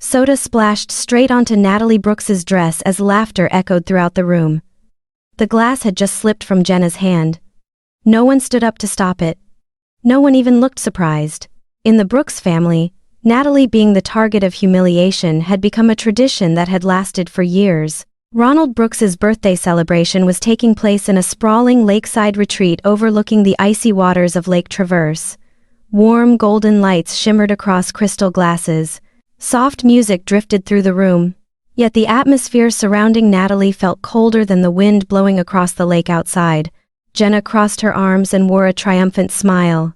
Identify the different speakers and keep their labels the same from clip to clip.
Speaker 1: Soda splashed straight onto Natalie Brooks's dress as laughter echoed throughout the room. The glass had just slipped from Jenna's hand. No one stood up to stop it. No one even looked surprised. In the Brooks family, Natalie being the target of humiliation had become a tradition that had lasted for years. Ronald Brooks's birthday celebration was taking place in a sprawling lakeside retreat overlooking the icy waters of Lake Traverse. Warm golden lights shimmered across crystal glasses. Soft music drifted through the room. Yet the atmosphere surrounding Natalie felt colder than the wind blowing across the lake outside. Jenna crossed her arms and wore a triumphant smile.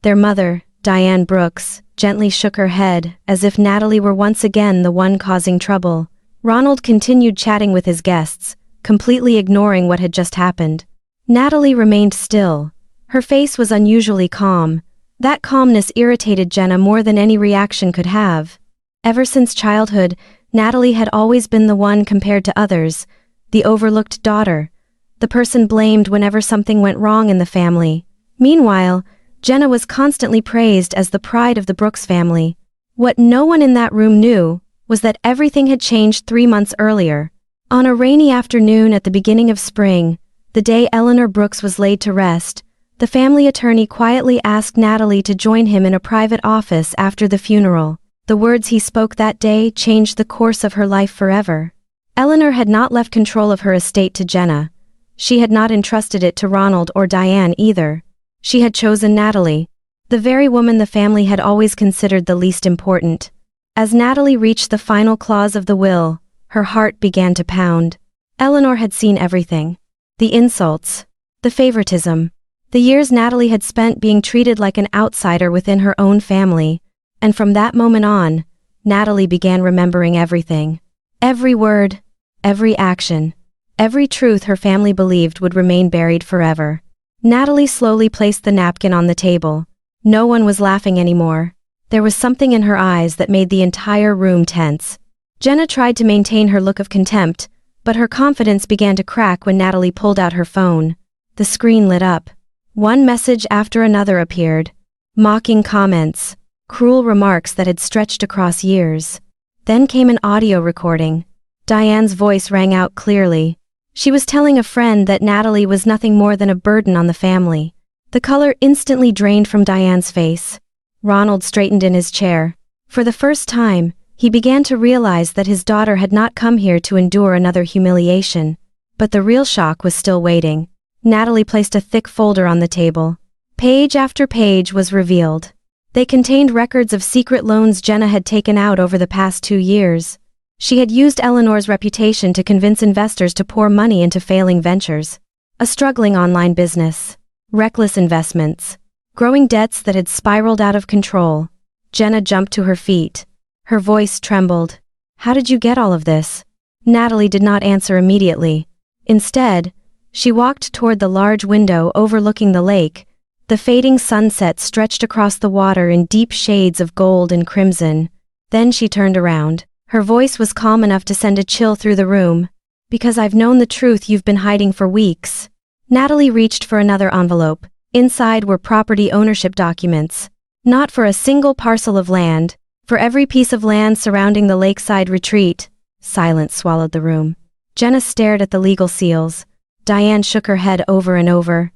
Speaker 1: Their mother, Diane Brooks, gently shook her head, as if Natalie were once again the one causing trouble. Ronald continued chatting with his guests, completely ignoring what had just happened. Natalie remained still. Her face was unusually calm. That calmness irritated Jenna more than any reaction could have. Ever since childhood, Natalie had always been the one compared to others, the overlooked daughter, the person blamed whenever something went wrong in the family. Meanwhile, Jenna was constantly praised as the pride of the Brooks family. What no one in that room knew was that everything had changed 3 months earlier. On a rainy afternoon at the beginning of spring, the day Eleanor Brooks was laid to rest, the family attorney quietly asked Natalie to join him in a private office after the funeral. The words he spoke that day changed the course of her life forever. Eleanor had not left control of her estate to Jenna. She had not entrusted it to Ronald or Diane either. She had chosen Natalie, the very woman the family had always considered the least important. As Natalie reached the final clause of the will, her heart began to pound. Eleanor had seen everything. The insults, the favoritism, the years Natalie had spent being treated like an outsider within her own family. And from that moment on, Natalie began remembering everything. Every word, every action, every truth her family believed would remain buried forever. Natalie slowly placed the napkin on the table. No one was laughing anymore. There was something in her eyes that made the entire room tense. Jenna tried to maintain her look of contempt, but her confidence began to crack when Natalie pulled out her phone. The screen lit up. One message after another appeared. Mocking comments. Cruel remarks that had stretched across years. Then came an audio recording. Diane's voice rang out clearly. She was telling a friend that Natalie was nothing more than a burden on the family. The color instantly drained from Diane's face. Ronald straightened in his chair. For the first time, he began to realize that his daughter had not come here to endure another humiliation. But the real shock was still waiting. Natalie placed a thick folder on the table. Page after page was revealed. They contained records of secret loans Jenna had taken out over the past 2 years. She had used Eleanor's reputation to convince investors to pour money into failing ventures, a struggling online business, reckless investments, growing debts that had spiraled out of control. Jenna jumped to her feet. Her voice trembled. "How did you get all of this?" Natalie did not answer immediately. Instead, she walked toward the large window overlooking the lake. The fading sunset stretched across the water in deep shades of gold and crimson. Then she turned around. Her voice was calm enough to send a chill through the room. "Because I've known the truth you've been hiding for weeks." Natalie reached for another envelope. Inside were property ownership documents. Not for a single parcel of land, for every piece of land surrounding the lakeside retreat. Silence swallowed the room. Jenna stared at the legal seals. Diane shook her head over and over.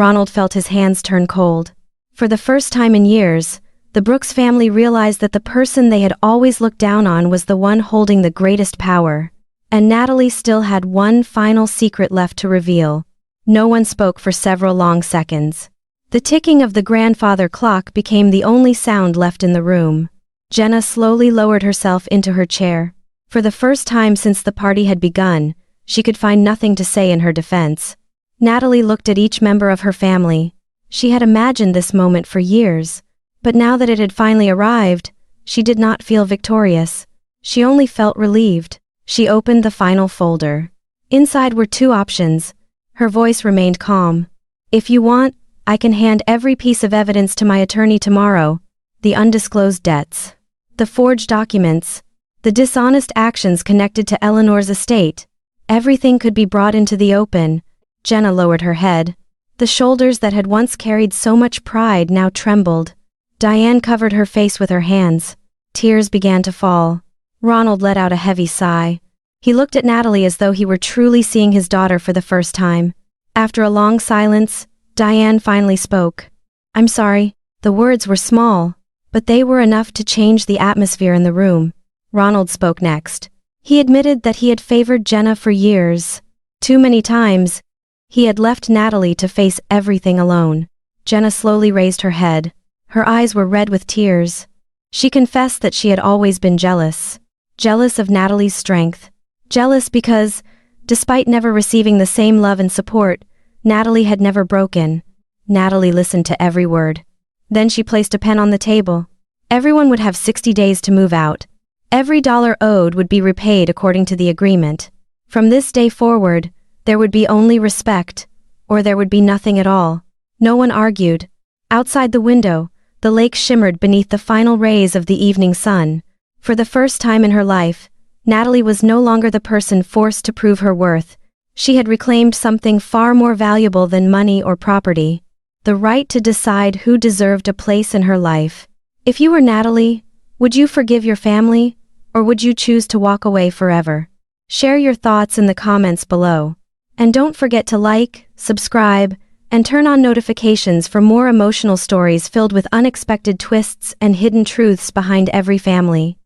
Speaker 1: Ronald felt his hands turn cold. For the first time in years, the Brooks family realized that the person they had always looked down on was the one holding the greatest power. And Natalie still had one final secret left to reveal. No one spoke for several long seconds. The ticking of the grandfather clock became the only sound left in the room. Jenna slowly lowered herself into her chair. For the first time since the party had begun, she could find nothing to say in her defense. Natalie looked at each member of her family. She had imagined this moment for years, but now that it had finally arrived, she did not feel victorious. She only felt relieved. She opened the final folder. Inside were 2 options. Her voice remained calm. "If you want, I can hand every piece of evidence to my attorney tomorrow. The undisclosed debts, the forged documents, the dishonest actions connected to Eleanor's estate. Everything could be brought into the open." Jenna lowered her head. The shoulders that had once carried so much pride now trembled. Diane covered her face with her hands. Tears began to fall. Ronald let out a heavy sigh. He looked at Natalie as though he were truly seeing his daughter for the first time. After a long silence, Diane finally spoke. "I'm sorry." The words were small, but they were enough to change the atmosphere in the room. Ronald spoke next. He admitted that he had favored Jenna for years. Too many times, he had left Natalie to face everything alone. Jenna slowly raised her head. Her eyes were red with tears. She confessed that she had always been jealous. Jealous of Natalie's strength. Jealous because, despite never receiving the same love and support, Natalie had never broken. Natalie listened to every word. Then she placed a pen on the table. Everyone would have 60 days to move out. Every dollar owed would be repaid according to the agreement. From this day forward, there would be only respect, or there would be nothing at all. No one argued. Outside the window, the lake shimmered beneath the final rays of the evening sun. For the first time in her life, Natalie was no longer the person forced to prove her worth. She had reclaimed something far more valuable than money or property. The right to decide who deserved a place in her life. If you were Natalie, would you forgive your family, or would you choose to walk away forever? Share your thoughts in the comments below. And don't forget to like, subscribe, and turn on notifications for more emotional stories filled with unexpected twists and hidden truths behind every family.